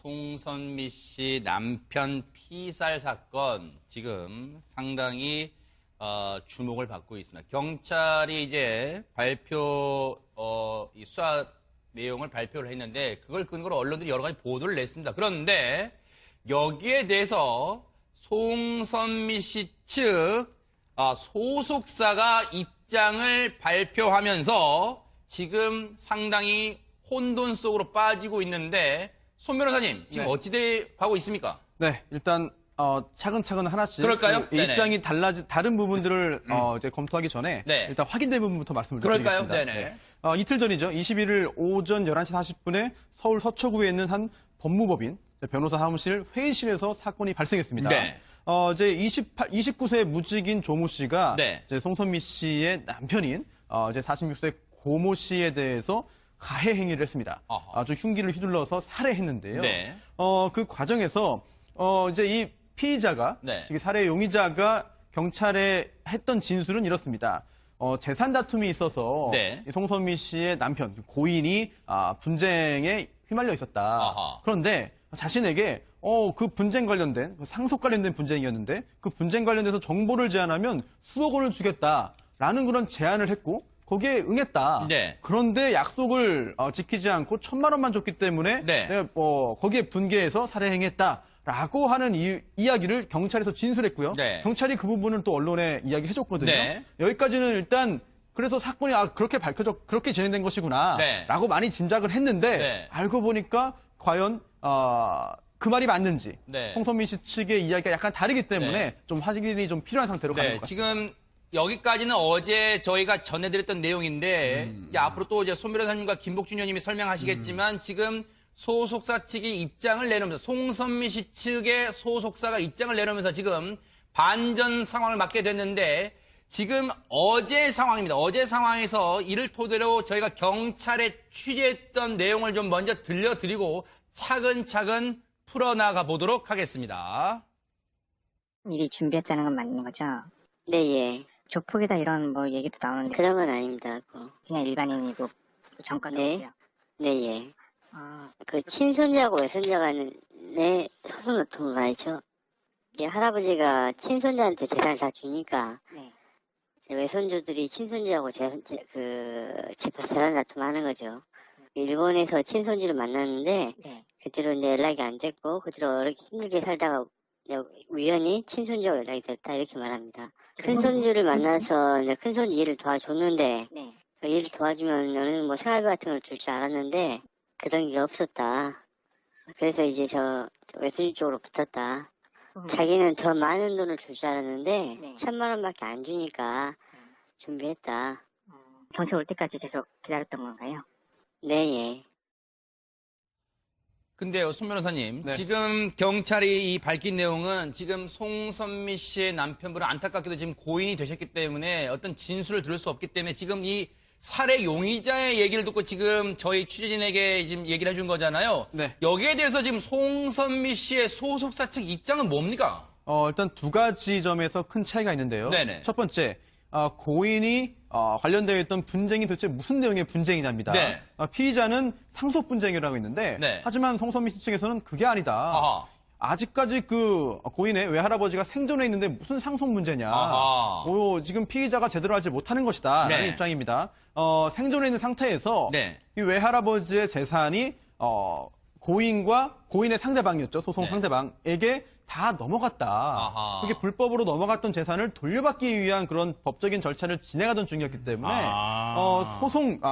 송선미 씨 남편 피살 사건 지금 상당히 주목을 받고 있습니다. 경찰이 이제 이 수사 내용을 발표를 했는데 그걸 근거로 언론들이 여러 가지 보도를 냈습니다. 그런데 여기에 대해서 송선미 씨 측 소속사가 입장을 발표하면서 지금 상당히 혼돈 속으로 빠지고 있는데 손 변호사님 지금 네. 어찌돼 가고 있습니까? 네, 일단 차근차근 하나씩 그럴까요? 입장이 다른 부분들을 이제 검토하기 전에 네. 일단 확인된 부분부터 말씀을 그럴까요? 드리겠습니다. 네네. 이틀 전이죠. 21일 오전 11시 40분에 서울 서초구에 있는 한 법무법인 변호사 사무실 회의실에서 사건이 발생했습니다. 네. 이제 29세 무직인 조모 씨가 네. 이제 송선미 씨의 남편인 이제 46세 고모 씨에 대해서 가해 행위를 했습니다. 아주 흉기를 휘둘러서 살해했는데요. 네. 그 과정에서 이제 이 피의자가 네. 살해 용의자가 경찰에 했던 진술은 이렇습니다. 재산 다툼이 있어서 네. 이 송선미 씨의 남편 고인이 분쟁에 휘말려 있었다. 아하. 그런데 자신에게 그 분쟁 관련된 상속 관련된 분쟁이었는데 그 분쟁 관련돼서 정보를 제안하면 수억 원을 주겠다라는 그런 제안을 했고 거기에 응했다. 네. 그런데 약속을 지키지 않고 1,000만 원만 줬기 때문에 네. 내가 거기에 분개해서 살해행했다라고 하는 이야기를 경찰에서 진술했고요. 네. 경찰이 그 부분을 또 언론에 이야기해줬거든요. 네. 여기까지는 일단 그래서 사건이 그렇게 그렇게 진행된 것이구나 네. 라고 많이 짐작을 했는데 네. 알고 보니까 과연 그 말이 맞는지 네. 송선미 씨 측의 이야기가 약간 다르기 때문에 네. 좀 확인이 좀 필요한 상태로 가는 네, 것 같습니다. 지금 여기까지는 어제 저희가 전해드렸던 내용인데 이제 앞으로 또 이제 손 변호사님과 김복준 의원님이 설명하시겠지만 지금 소속사 측이 입장을 내놓으면서 송선미 씨 측의 소속사가 입장을 내놓으면서 지금 반전 상황을 맞게 됐는데 지금 어제 상황입니다. 어제 상황에서 이를 토대로 저희가 경찰에 취재했던 내용을 좀 먼저 들려드리고 차근차근 풀어나가 보도록 하겠습니다. 미리 준비했다는 건 맞는 거죠? 네, 예. 조폭이다 이런 뭐 얘기도 나오는데 그런 건 아닙니다. 그냥 일반인이고 정가도고요. 네. 네, 예. 아, 그 친손자하고 외손자가 내 소송 같은 거 알죠? 이제 할아버지가 친손자한테 재산을 다 주니까 네. 외손주들이 친손자하고 재산 다툼하는 거죠. 일본에서 친손주를 만났는데 네. 그대로 이제 연락이 안 됐고 그대로 어렵게 힘들게 살다가 우연히 친손주하고 연락이 됐다 이렇게 말합니다. 큰손주를 만나서 이제 큰손주 일을 도와줬는데 네. 그 일을 도와주면 어느 뭐 생활비 같은 걸 줄 줄 알았는데 그런 게 없었다. 그래서 이제 저 외손주 쪽으로 붙었다. 자기는 더 많은 돈을 줄 줄 알았는데 네. 1,000만 원밖에 안 주니까 준비했다. 경찰 올 때까지 계속 기다렸던 건가요? 네, 예. 근데요, 손 변호사님. 네. 지금 경찰이 이 밝힌 내용은 지금 송선미 씨의 남편분은 안타깝게도 지금 고인이 되셨기 때문에 어떤 진술을 들을 수 없기 때문에 지금 이 살해 용의자의 얘기를 듣고 지금 저희 취재진에게 지금 얘기를 해준 거잖아요. 네. 여기에 대해서 지금 송선미 씨의 소속사 측 입장은 뭡니까? 일단 두 가지 점에서 큰 차이가 있는데요. 네네. 첫 번째, 고인이 관련되어 있던 분쟁이 도대체 무슨 내용의 분쟁이냐입니다. 네. 피의자는 상속 분쟁이라고 있는데 네. 하지만 송선미 씨 측에서는 그게 아니다. 아하. 아직까지 그 고인의 외할아버지가 생존해 있는데 무슨 상속 문제냐. 아하. 지금 피의자가 제대로 하지 못하는 것이다. 라는 네. 입장입니다. 생존해 있는 상태에서 네. 이 외할아버지의 재산이 고인과 고인의 상대방이었죠. 소송 네. 상대방에게 다 넘어갔다. 아하. 그렇게 불법으로 넘어갔던 재산을 돌려받기 위한 그런 법적인 절차를 진행하던 중이었기 때문에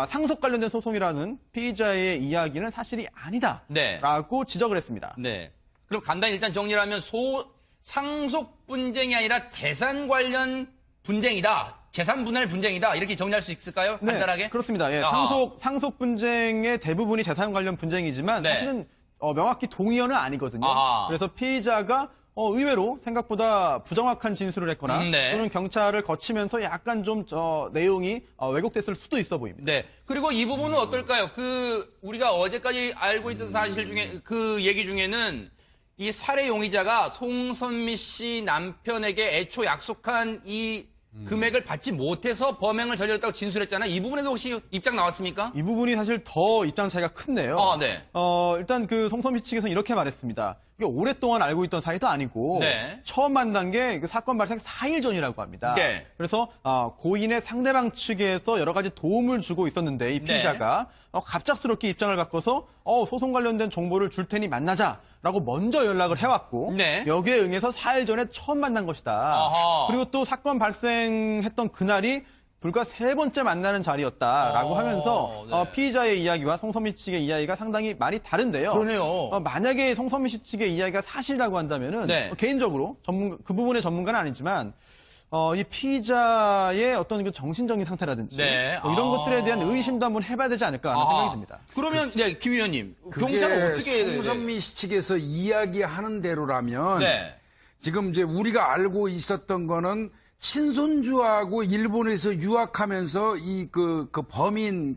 상속 관련된 소송이라는 피의자의 이야기는 사실이 아니다라고 네. 지적을 했습니다. 네. 그럼 간단히 일단 정리를 하면 상속 분쟁이 아니라 재산 관련 분쟁이다. 재산 분할 분쟁이다. 이렇게 정리할 수 있을까요? 간단하게? 네, 그렇습니다. 예, 아하. 상속 분쟁의 대부분이 재산 관련 분쟁이지만 네. 사실은 명확히 동의어는 아니거든요. 아하. 그래서 피의자가 의외로 생각보다 부정확한 진술을 했거나 네. 또는 경찰을 거치면서 약간 좀 내용이 왜곡됐을 수도 있어 보입니다. 네. 그리고 이 부분은 어떨까요? 우리가 어제까지 알고 있던 사실 중에 그 얘기 중에는 이 살해 용의자가 송선미 씨 남편에게 애초 약속한 이 금액을 받지 못해서 범행을 저질렀다고 진술했잖아요. 이 부분에도 혹시 입장 나왔습니까? 이 부분이 사실 더 입장 차이가 큰데요. 네. 일단 그 송선미 측에서는 이렇게 말했습니다. 이게 오랫동안 알고 있던 사이도 아니고 네. 처음 만난 게 그 사건 발생 4일 전이라고 합니다. 네. 그래서 고인의 상대방 측에서 여러 가지 도움을 주고 있었는데 이 피의자가 갑작스럽게 입장을 바꿔서 소송 관련된 정보를 줄 테니 만나자라고 먼저 연락을 해왔고 네. 여기에 응해서 4일 전에 처음 만난 것이다. 아하. 그리고 또 사건 발생했던 그날이 불과 3번째 만나는 자리였다라고 하면서 네. 피의자의 이야기와 송선미 측의 이야기가 상당히 많이 다른데요. 그러네요. 만약에 송선미 씨 측의 이야기가 사실이라고 한다면은 네. 개인적으로 그 부분의 전문가는 아니지만 이 피의자의 어떤 그 정신적인 상태라든지 네. 이런 것들에 대한 의심도 한번 해봐야 되지 않을까 하는 생각이 듭니다. 그러면 김 의원님, 그게 경찰은 어떻게 해야 돼요? 송선미 씨 측에서 이야기하는 대로라면 네. 지금 이제 우리가 알고 있었던 거는 친손주하고 일본에서 유학하면서 그 범인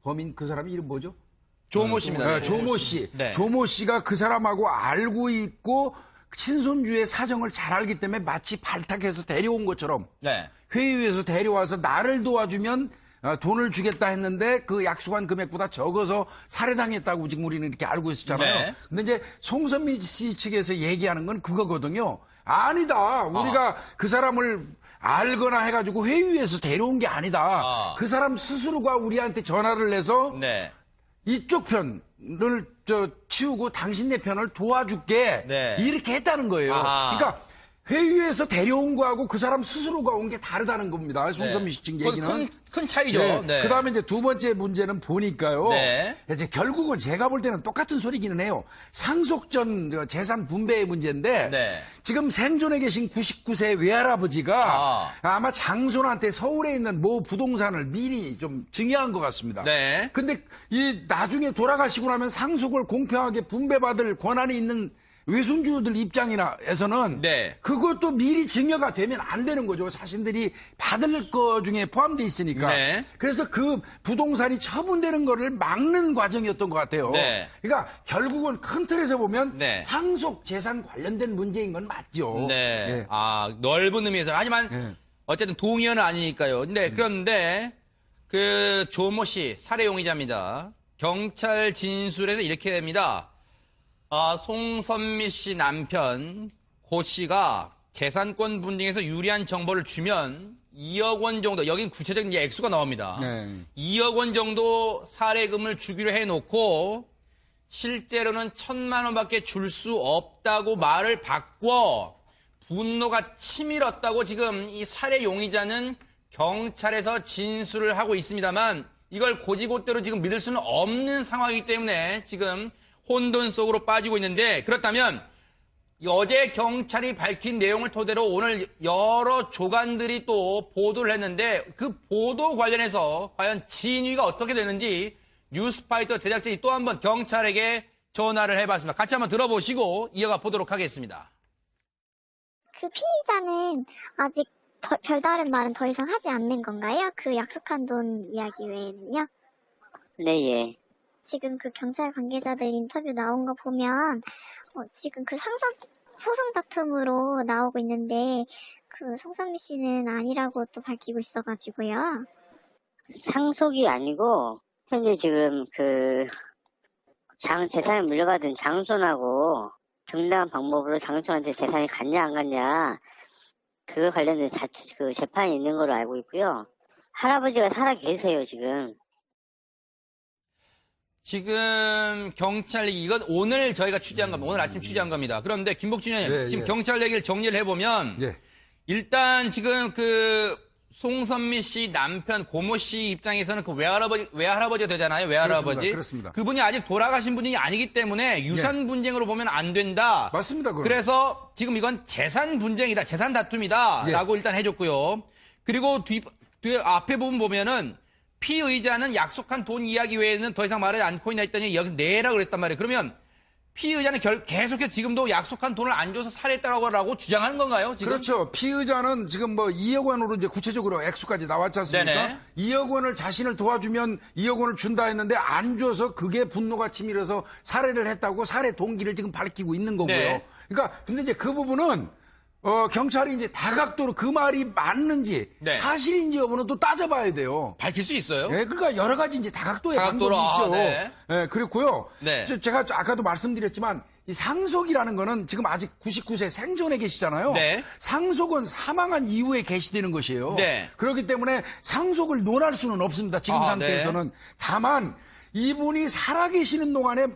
범인 그 사람이 이름 뭐죠? 조모 씨입니다. 네, 조모 씨. 네. 조모 씨가 그 사람하고 알고 있고 친손주의 사정을 잘 알기 때문에 마치 발탁해서 데려온 것처럼 네. 회유에서 데려와서 나를 도와주면 돈을 주겠다 했는데 그 약속한 금액보다 적어서 살해당했다고 지금 우리는 이렇게 알고 있었잖아요. 네. 근데 이제 송선미 씨 측에서 얘기하는 건 그거거든요. 아니다. 우리가 그 사람을 알거나 해가지고 회유에서 데려온 게 아니다. 그 사람 스스로가 우리한테 전화를 해서 네. 이쪽 편을 치우고 당신네 편을 도와줄게. 네. 이렇게 했다는 거예요. 아하. 그러니까 회유에서 데려온 거하고 그 사람 스스로가 온 게 다르다는 겁니다. 송선미 씨 측 얘기는. 큰 차이죠. 네. 네. 그다음에 이제 두 번째 문제는 보니까요. 네. 이제 결국은 제가 볼 때는 똑같은 소리기는 해요. 상속전 재산 분배의 문제인데 네. 지금 생존해 계신 99세 외할아버지가 아마 장손한테 서울에 있는 모 부동산을 미리 좀 증여한 것 같습니다. 네. 근데 이 나중에 돌아가시고 나면 상속을 공평하게 분배받을 권한이 있는 외손주들 입장에서는 네. 그것도 미리 증여가 되면 안 되는 거죠. 자신들이 받을 거 중에 포함되어 있으니까. 네. 그래서 그 부동산이 처분되는 거를 막는 과정이었던 것 같아요. 네. 그러니까 결국은 큰 틀에서 보면 네. 상속 재산 관련된 문제인 건 맞죠. 네. 예. 넓은 의미에서. 하지만 예. 어쨌든 동의어는 아니니까요. 근데 그런데 그 조모 씨 살해 용의자입니다. 경찰 진술에서 이렇게 됩니다. 송선미 씨 남편 고 씨가 재산권 분쟁에서 유리한 정보를 주면 2억 원 정도, 여긴 구체적인 이제 액수가 나옵니다. 네. 2억 원 정도 살해금을 주기로 해놓고 실제로는 1,000만 원밖에 줄 수 없다고 말을 바꿔 분노가 치밀었다고 지금 이 살해 용의자는 경찰에서 진술을 하고 있습니다만 이걸 고지고대로 지금 믿을 수는 없는 상황이기 때문에 지금 혼돈 속으로 빠지고 있는데 그렇다면 어제 경찰이 밝힌 내용을 토대로 오늘 여러 조간들이 또 보도를 했는데 그 보도 관련해서 과연 진위가 어떻게 되는지 뉴스파이터 제작진이 또 한 번 경찰에게 전화를 해봤습니다. 같이 한번 들어보시고 이어가 보도록 하겠습니다. 그 피의자는 아직 별다른 말은 더 이상 하지 않는 건가요? 그 약속한 돈 이야기 외에는요? 네, 예. 지금 그 경찰 관계자들 인터뷰 나온 거 보면 지금 그 소송 다툼으로 나오고 있는데 그 송선미 씨는 아니라고 또 밝히고 있어가지고요. 상속이 아니고 현재 지금 재산을 물려받은 장손하고 정당한 방법으로 장손한테 재산이 갔냐 안 갔냐 그거 관련된 재판이 있는 걸로 알고 있고요. 할아버지가 살아 계세요 지금. 지금 경찰 이건 오늘 저희가 취재한 겁니다. 오늘 아침 취재한 겁니다. 그런데 김복준 의원님 지금 경찰 얘기를 정리를 해보면 일단 지금 그 송선미 씨 남편 고모 씨 입장에서는 그 외할아버지가 되잖아요. 외할아버지. 그렇습니다. 그분이 아직 돌아가신 분이 아니기 때문에 유산 분쟁으로 보면 안 된다. 맞습니다. 그건. 그래서 지금 이건 재산 분쟁이다. 재산 다툼이다라고 일단 해줬고요. 그리고 앞에 부분 보면은 피의자는 약속한 돈 이야기 외에는 더 이상 말하지 않고 있나 했더니 여기서 내라고 그랬단 말이에요. 그러면 피의자는 계속해서 지금도 약속한 돈을 안 줘서 살해했다고 주장하는 건가요? 지금? 그렇죠. 피의자는 지금 2억 원으로 이제 구체적으로 액수까지 나왔지 않습니까? 네네. 2억 원을 자신을 도와주면 2억 원을 준다 했는데 안 줘서 그게 분노가 치밀어서 살해를 했다고 살해 동기를 지금 밝히고 있는 거고요. 네. 그러니까 근데 이제 그 부분은 경찰이 이제 다각도로 그 말이 맞는지 네. 사실인지 여부는 또 따져봐야 돼요. 밝힐 수 있어요? 예, 그러니까 여러 가지 이제 다각도의 다각도로, 방법이 있죠. 네. 예, 그렇고요. 네. 제가 아까도 말씀드렸지만 이 상속이라는 거는 지금 아직 99세 생존에 계시잖아요. 네. 상속은 사망한 이후에 개시되는 것이에요. 네. 그렇기 때문에 상속을 논할 수는 없습니다. 지금 상태에서는. 다만 이분이 살아계시는 동안에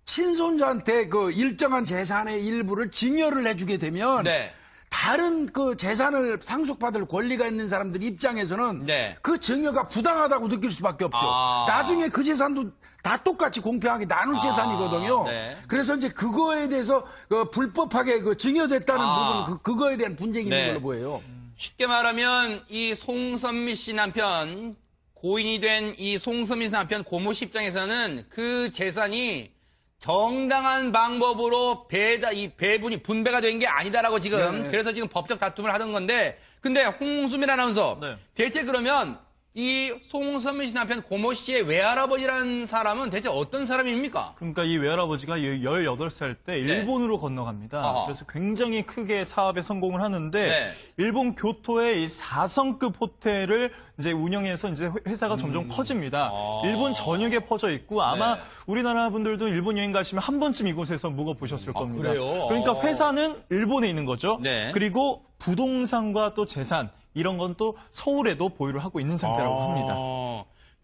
친손자한테 그 일정한 재산의 일부를 증여를 해주게 되면 네. 다른 그 재산을 상속받을 권리가 있는 사람들 입장에서는 네. 그 증여가 부당하다고 느낄 수밖에 없죠. 나중에 그 재산도 다 똑같이 공평하게 나눌 재산이거든요. 네. 그래서 이제 그거에 대해서 그 불법하게 그 증여됐다는 부분, 그거에 대한 분쟁이 있는 네. 걸로 보여요. 쉽게 말하면 이 송선미 씨 남편, 고인이 된 이 송선미 씨 남편 고모 씨 입장에서는 그 재산이 정당한 방법으로 배분이 분배가 된 게 아니다라고 지금 그래서 지금 법적 다툼을 하던 건데 근데 홍수민 아나운서 네. 대체 그러면 이 송선미 씨 남편 고모 씨의 외할아버지라는 사람은 대체 어떤 사람입니까? 그러니까 이 외할아버지가 18살 때 일본으로 건너갑니다. 어허. 그래서 굉장히 크게 사업에 성공을 하는데 네. 일본 교토의 이 4성급 호텔을 이제 운영해서 이제 회사가 점점 커집니다. 일본 전역에 퍼져 있고 아마 네. 우리나라 분들도 일본 여행 가시면 한 번쯤 이곳에서 묵어보셨을 겁니다. 그래요? 그러니까 회사는 일본에 있는 거죠. 네. 그리고 부동산과 또 재산 이런 건 또 서울에도 보유를 하고 있는 상태라고 합니다.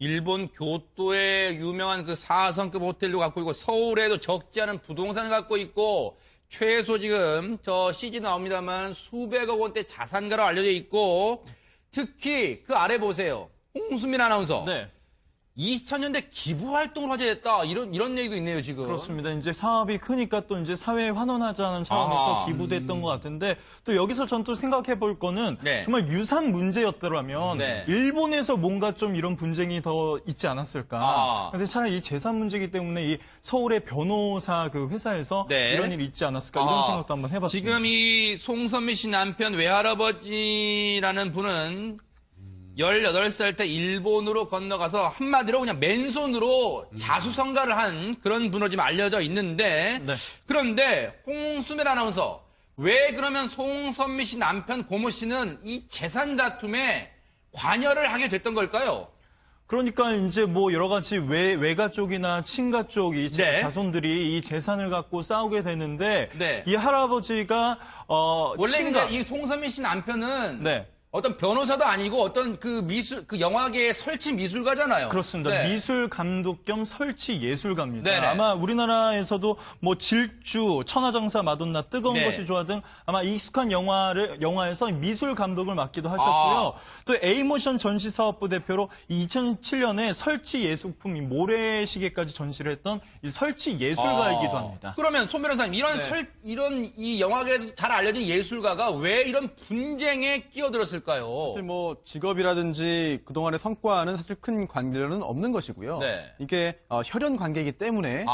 일본 교토의 유명한 그 4성급 호텔도 갖고 있고 서울에도 적지 않은 부동산을 갖고 있고 최소 지금 저 CG 나옵니다만 수백억 원대 자산가로 알려져 있고 특히 그 아래 보세요. 홍수민 아나운서. 네. 2000년대 기부 활동을 하게 됐다. 이런 얘기도 있네요, 지금. 그렇습니다. 이제 사업이 크니까 또 이제 사회에 환원하자는 차원에서 아하. 기부됐던 것 같은데 또 여기서 전 또 생각해 볼 거는 네. 정말 유산 문제였더라면 네. 일본에서 뭔가 좀 이런 분쟁이 더 있지 않았을까. 근데 차라리 이 재산 문제이기 때문에 이 서울의 변호사 그 회사에서 네. 이런 일이 있지 않았을까 이런 생각도 한번 해봤습니다. 지금 이 송선미 씨 남편 외할아버지라는 분은 18살 때 일본으로 건너가서 한마디로 그냥 맨손으로 자수성가를 한 그런 분으로 지금 알려져 있는데 네. 그런데 홍수민 아나운서 왜 그러면 송선미 씨 남편 고모 씨는 이 재산 다툼에 관여를 하게 됐던 걸까요? 그러니까 이제 뭐 여러 가지 외가 쪽이나 친가 쪽 이 네. 자손들이 이 재산을 갖고 싸우게 되는데 네. 이 할아버지가 원래 친가 근데 이 송선미 씨 남편은 네. 어떤 변호사도 아니고 어떤 그 영화계의 설치 미술가잖아요. 그렇습니다. 네. 미술 감독 겸 설치 예술가입니다. 네네. 아마 우리나라에서도 뭐 질주, 천하장사 마돈나, 뜨거운 네. 것이 좋아 등 아마 익숙한 영화에서 미술 감독을 맡기도 하셨고요. 또 A모션 전시사업부 대표로 2007년에 설치 예술품 이 모래시계까지 전시를 했던 이 설치 예술가이기도 합니다. 그러면 손 변호사님 이런 이 영화계에서 잘 알려진 예술가가 왜 이런 분쟁에 끼어들었을까요? 사실 뭐 직업이라든지 그동안의 성과는 사실 큰 관계는 없는 것이고요. 네. 이게 혈연 관계이기 때문에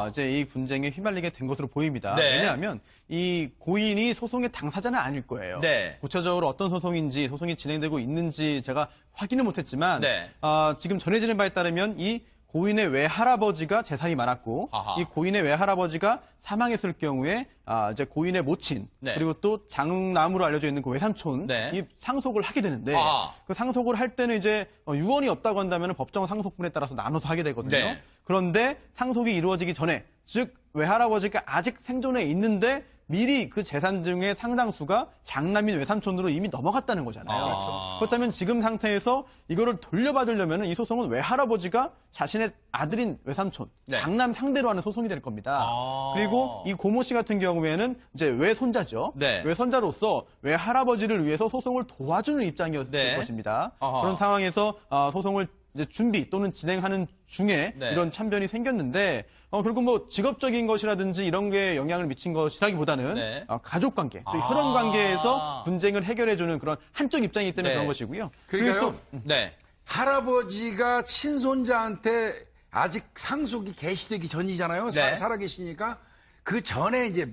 이제 이 분쟁에 휘말리게 된 것으로 보입니다. 네. 왜냐하면 이 고인이 소송의 당사자는 아닐 거예요. 네. 구체적으로 어떤 소송인지 소송이 진행되고 있는지 제가 확인을 못했지만 네. 지금 전해지는 바에 따르면 이 고인의 외할아버지가 재산이 많았고 아하. 이 고인의 외할아버지가 사망했을 경우에 이제 고인의 모친 네. 그리고 또 장남으로 알려져 있는 그 외삼촌 네. 이 상속을 하게 되는데 아하. 그 상속을 할 때는 이제 유언이 없다고 한다면 법정 상속분에 따라서 나눠서 하게 되거든요. 네. 그런데 상속이 이루어지기 전에 즉 외할아버지가 아직 생존해 있는데 미리 그 재산 중에 상당수가 장남인 외삼촌으로 이미 넘어갔다는 거잖아요. 그렇다면 지금 상태에서 이거를 돌려받으려면 이 소송은 외할아버지가 자신의 아들인 외삼촌, 네. 장남 상대로 하는 소송이 될 겁니다. 그리고 이 고모 씨 같은 경우에는 이제 외손자죠. 네. 외손자로서 외할아버지를 위해서 소송을 도와주는 입장이었을 네. 것입니다. 아하. 그런 상황에서 소송을 이제 준비 또는 진행하는 중에 네. 이런 참변이 생겼는데 결국 뭐 직업적인 것이라든지 이런 게 영향을 미친 것이라기보다는 네. 가족 관계, 즉 혈연 관계에서 분쟁을 해결해주는 그런 한쪽 입장이기 때문에 네. 그런 것이고요. 그러니까요. 네. 할아버지가 친손자한테 아직 상속이 개시되기 전이잖아요. 네. 살아계시니까 그 전에 이제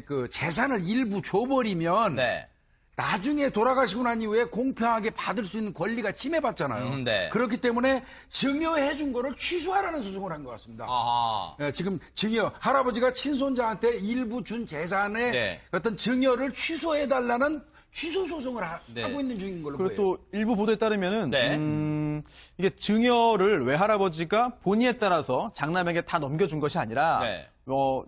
그 재산을 일부 줘버리면 네. 나중에 돌아가시고 난 이후에 공평하게 받을 수 있는 권리가 침해받잖아요. 네. 그렇기 때문에 증여해 준 거를 취소하라는 소송을 한 것 같습니다. 아하. 예, 지금 증여, 할아버지가 친손자한테 일부 준 재산의 네. 어떤 증여를 취소해달라는 취소 소송을 네. 하고 있는 중인 걸로 그리고 보여요. 또 일부 보도에 따르면은 네. 이게 증여를 외할아버지가 본의에 따라서 장남에게 다 넘겨준 것이 아니라 네.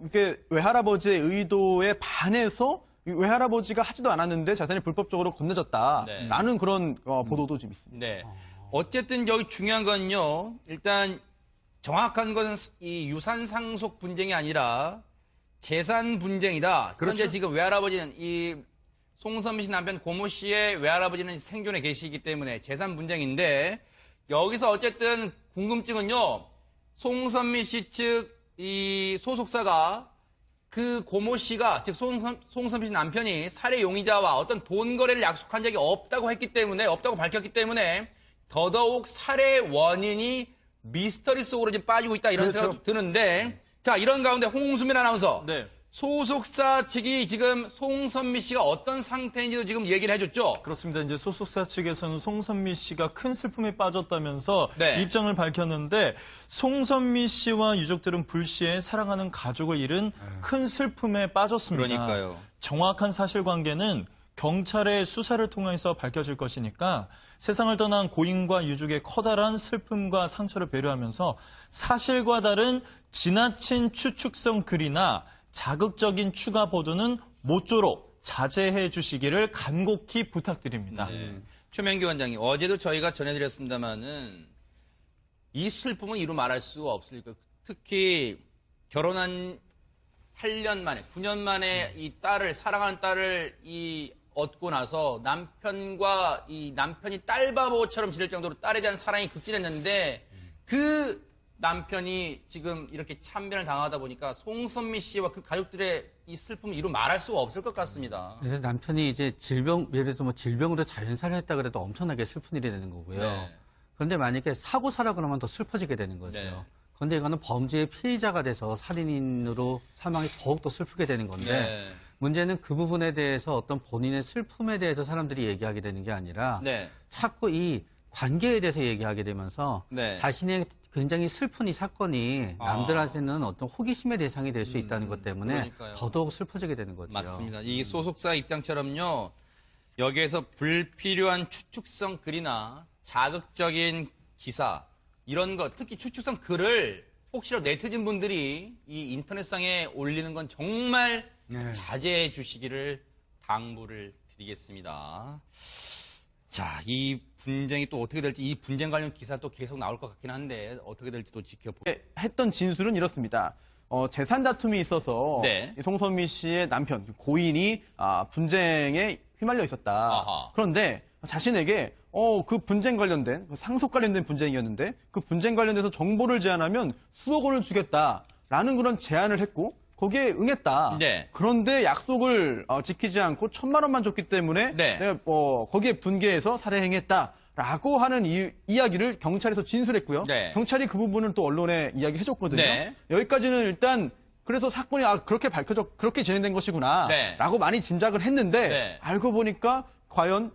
이게 외할아버지의 의도에 반해서 이 외할아버지가 하지도 않았는데 재산이 불법적으로 건네졌다라는 네. 그런 보도도 좀 있습니다. 네. 어쨌든 여기 중요한 건요. 일단 정확한 것은 이 유산 상속 분쟁이 아니라 재산 분쟁이다. 그런데 그렇죠. 지금 외할아버지는 이 송선미 씨 남편 고모 씨의 외할아버지는 생존에 계시기 때문에 재산 분쟁인데 여기서 어쨌든 궁금증은요. 송선미 씨 측 이 소속사가 그 고모 씨가 즉 송선미 씨 남편이 살해 용의자와 어떤 돈 거래를 약속한 적이 없다고 했기 때문에 없다고 밝혔기 때문에 더더욱 살해 원인이 미스터리 속으로 지금 빠지고 있다 이런 그렇죠. 생각이 드는데 자 이런 가운데 홍수민 아나운서 네. 소속사 측이 지금 송선미 씨가 어떤 상태인지도 지금 얘기를 해줬죠. 그렇습니다. 이제 소속사 측에서는 송선미 씨가 큰 슬픔에 빠졌다면서 네. 입장을 밝혔는데 송선미 씨와 유족들은 불시에 사랑하는 가족을 잃은 큰 슬픔에 빠졌습니다. 그러니까요. 정확한 사실관계는 경찰의 수사를 통해서 밝혀질 것이니까 세상을 떠난 고인과 유족의 커다란 슬픔과 상처를 배려하면서 사실과 다른 지나친 추측성 글이나 자극적인 추가 보도는 모쪼록 자제해 주시기를 간곡히 부탁드립니다. 네. 최명기 원장님, 어제도 저희가 전해드렸습니다만은 이 슬픔은 이루 말할 수가 없으니까 특히 결혼한 8년 만에, 9년 만에 이 딸을, 사랑하는 딸을 얻고 나서 남편과 이 남편이 딸바보처럼 지낼 정도로 딸에 대한 사랑이 극진했는데 그 남편이 지금 이렇게 참변을 당하다 보니까 송선미 씨와 그 가족들의 이 슬픔을 이루 말할 수가 없을 것 같습니다. 그래서 남편이 이제 예를 들어서 뭐 질병으로 자연살을 했다 그래도 엄청나게 슬픈 일이 되는 거고요. 네. 그런데 만약에 사고 사라 그러면 더 슬퍼지게 되는 거죠. 네. 그런데 이거는 범죄의 피의자가 돼서 살인으로 사망이 더욱더 슬프게 되는 건데 네. 문제는 그 부분에 대해서 어떤 본인의 슬픔에 대해서 사람들이 얘기하게 되는 게 아니라 네. 자꾸 이 관계에 대해서 얘기하게 되면서 네. 자신의 굉장히 슬픈 이 사건이 남들한테는 어떤 호기심의 대상이 될 수 있다는 것 때문에 그러니까요. 더더욱 슬퍼지게 되는 거죠. 맞습니다. 이 소속사 입장처럼요. 여기에서 불필요한 추측성 글이나 자극적인 기사 이런 것, 특히 추측성 글을 혹시라도 네티즌 분들이 이 인터넷상에 올리는 건 정말 네. 자제해 주시기를 당부를 드리겠습니다. 자, 이 분쟁이 또 어떻게 될지 이 분쟁 관련 기사 또 계속 나올 것 같긴 한데 어떻게 될지 또 지켜보겠습니다. 했던 진술은 이렇습니다. 재산 다툼이 있어서 네. 이 송선미 씨의 남편 고인이 분쟁에 휘말려 있었다. 아하. 그런데 자신에게 그 분쟁 관련된 상속 관련된 분쟁이었는데 그 분쟁 관련돼서 정보를 제안하면 수억 원을 주겠다라는 그런 제안을 했고 거기에 응했다. 네. 그런데 약속을 지키지 않고 1,000만 원만 줬기 때문에 네. 내가 거기에 분개해서 살해 행했다라고 하는 이야기를 경찰에서 진술했고요. 네. 경찰이 그 부분은 또 언론에 이야기해줬거든요. 네. 여기까지는 일단 그래서 사건이 그렇게 밝혀져 그렇게 진행된 것이구나라고 네. 많이 짐작을 했는데 네. 알고 보니까 과연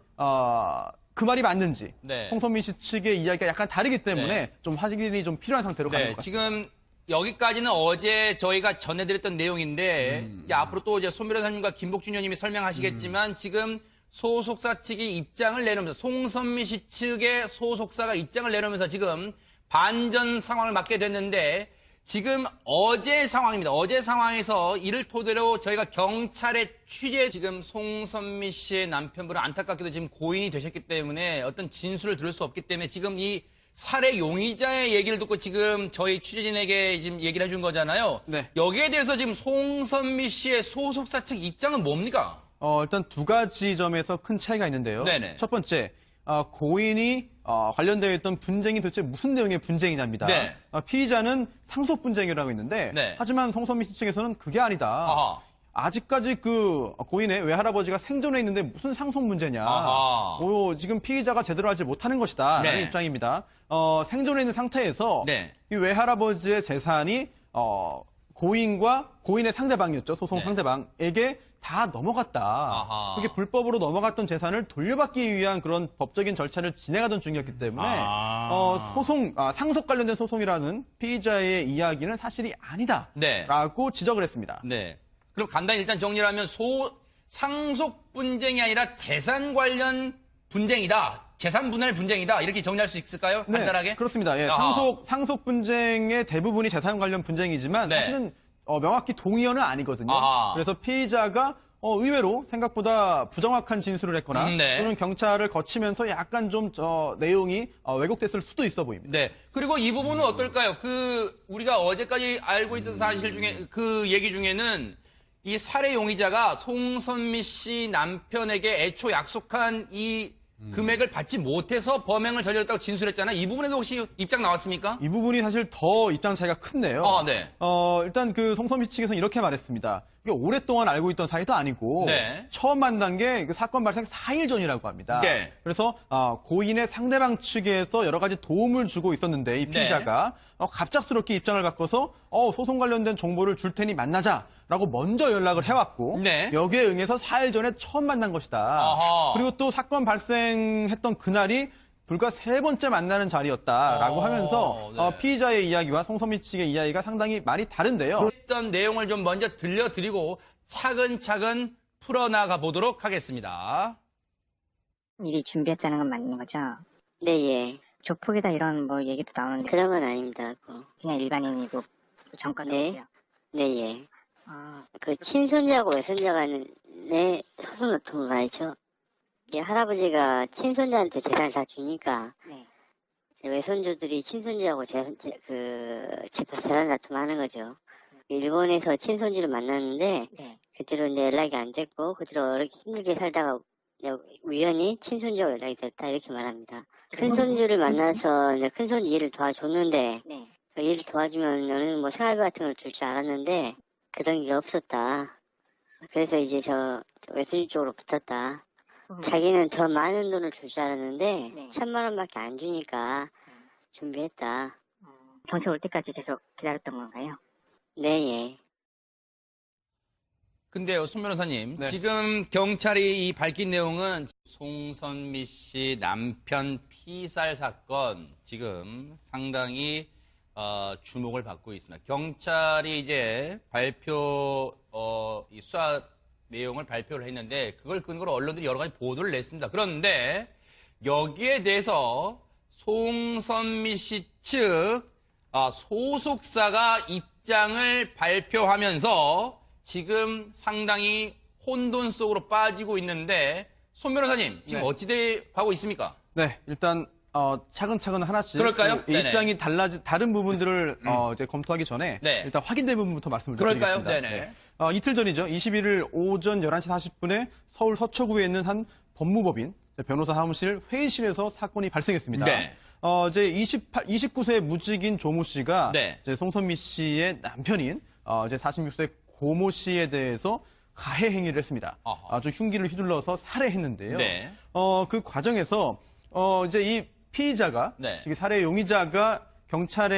그 말이 맞는지 네. 송선미 씨 측의 이야기가 약간 다르기 때문에 네. 좀 확인이 좀 필요한 상태로 가는 것 같습니다. 지금 여기까지는 어제 저희가 전해드렸던 내용인데 이제 앞으로 또 이제 손 변호사님과 김복준 의원님이 설명하시겠지만 지금 소속사 측이 입장을 내놓으면서 송선미 씨 측의 소속사가 입장을 내놓으면서 지금 반전 상황을 맞게 됐는데 지금 어제 상황입니다. 어제 상황에서 이를 토대로 저희가 경찰의 취재 지금 송선미 씨의 남편분은 안타깝게도 지금 고인이 되셨기 때문에 어떤 진술을 들을 수 없기 때문에 지금 이 살해 용의자의 얘기를 듣고 지금 저희 취재진에게 지금 얘기를 해준 거잖아요. 네. 여기에 대해서 지금 송선미 씨의 소속사 측 입장은 뭡니까? 일단 두 가지 점에서 큰 차이가 있는데요. 네네. 첫 번째, 고인이 관련되어 있던 분쟁이 도대체 무슨 내용의 분쟁이냐입니다. 네. 피의자는 상속 분쟁이라고 있는데 네. 하지만 송선미 씨 측에서는 그게 아니다. 아하. 아직까지 그 고인의 외할아버지가 생존해 있는데 무슨 상속 문제냐. 아하. 지금 피의자가 제대로 하지 못하는 것이다. 라는 네. 입장입니다. 생존해 있는 상태에서 네. 이 외할아버지의 재산이 고인과 고인의 상대방이었죠. 소송 네. 상대방에게 다 넘어갔다. 아하. 그렇게 불법으로 넘어갔던 재산을 돌려받기 위한 그런 법적인 절차를 진행하던 중이었기 때문에 상속 관련된 소송이라는 피의자의 이야기는 사실이 아니다라고 지적을 했습니다. 네. 그럼 간단히 일단 정리를 하면 상속 분쟁이 아니라 재산 관련 분쟁이다. 재산 분할 분쟁이다. 이렇게 정리할 수 있을까요? 간단하게? 네, 그렇습니다. 예, 상속 분쟁의 대부분이 재산 관련 분쟁이지만 네. 사실은 명확히 동의어는 아니거든요. 그래서 피의자가 의외로 생각보다 부정확한 진술을 했거나 네. 또는 경찰을 거치면서 약간 좀 내용이 왜곡됐을 수도 있어 보입니다. 네. 그리고 이 부분은 어떨까요? 우리가 어제까지 알고 있던 사실 중에 그 얘기 중에는 이 살해 용의자가 송선미 씨 남편에게 애초 약속한 이 금액을 받지 못해서 범행을 저질렀다고 진술했잖아요. 이 부분에도 혹시 입장 나왔습니까? 이 부분이 사실 더 입장 차이가 큰데요. 네. 일단 그 송선미 측에서는 이렇게 말했습니다. 이게 오랫동안 알고 있던 사이도 아니고 네. 처음 만난 게 그 사건 발생 4일 전이라고 합니다. 네. 그래서 고인의 상대방 측에서 여러 가지 도움을 주고 있었는데 이 피의자가 갑작스럽게 입장을 바꿔서 소송 관련된 정보를 줄 테니 만나자라고 먼저 연락을 해왔고 네. 여기에 응해서 4일 전에 처음 만난 것이다. 아하. 그리고 또 사건 발생했던 그날이 불과 3번째 만나는 자리였다라고 하면서 네. 피의자의 이야기와 송선미 측의 이야기가 상당히 많이 다른데요. 그랬던 내용을 좀 먼저 들려드리고 차근차근 풀어나가 보도록 하겠습니다. 미리 준비했다는 건 맞는 거죠? 네, 예. 조폭이다 이런 뭐 얘기도 나오는데 그런 건 아닙니다. 그냥 일반인이고 정권이고요. 네, 예. 그 친손자하고 외손자 간의 소송 같은 거 말이죠. 이제 할아버지가 친손자한테 재산을 다 주니까 네. 외손주들이 친손주하고 재산 다툼 하는 거죠. 일본에서 친손주를 만났는데 네. 그대로 이제 연락이 안 됐고 그대로 어렵게 힘들게 살다가 우연히 친손주하고 연락이 됐다 이렇게 말합니다. 큰손주를 만나서 이제 큰손주 일을 도와줬는데 네. 그 일을 도와주면 어느 뭐 생활비 같은 걸 줄 줄 알았는데 그런 게 없었다. 그래서 이제 저 외손주 쪽으로 붙었다. 자기는 더 많은 돈을 줄 줄 알았는데 네. 1,000만 원밖에 안 주니까 준비했다. 경찰 올 때까지 계속 기다렸던 건가요? 네, 예. 근데요, 손 변호사님. 네. 지금 경찰이 이 밝힌 내용은 송선미 씨 남편 피살 사건 지금 상당히 주목을 받고 있습니다. 경찰이 이제 이 수사 내용을 발표를 했는데 그걸 근거로 언론들이 여러 가지 보도를 냈습니다. 그런데 여기에 대해서 송선미 씨 측 소속사가 입장을 발표하면서 지금 상당히 혼돈 속으로 빠지고 있는데 손 변호사님 지금 네. 어찌돼 가고 있습니까? 네, 일단 차근차근 하나씩 그럴까요? 그 네네. 입장이 다른 부분들을 이제 검토하기 전에 네. 일단 확인된 부분부터 말씀을 그럴까요? 드리겠습니다. 네네. 이틀 전이죠. 21일 오전 11시 40분에 서울 서초구에 있는 한 법무법인 변호사 사무실 회의실에서 사건이 발생했습니다. 네. 이제 29세 무직인 조모 씨가 네. 이제 송선미 씨의 남편인 이제 46세 고모 씨에 대해서 가해 행위를 했습니다. 아하. 아주 흉기를 휘둘러서 살해했는데요. 네. 그 과정에서 이제 이 피의자가 네. 살해 용의자가 경찰에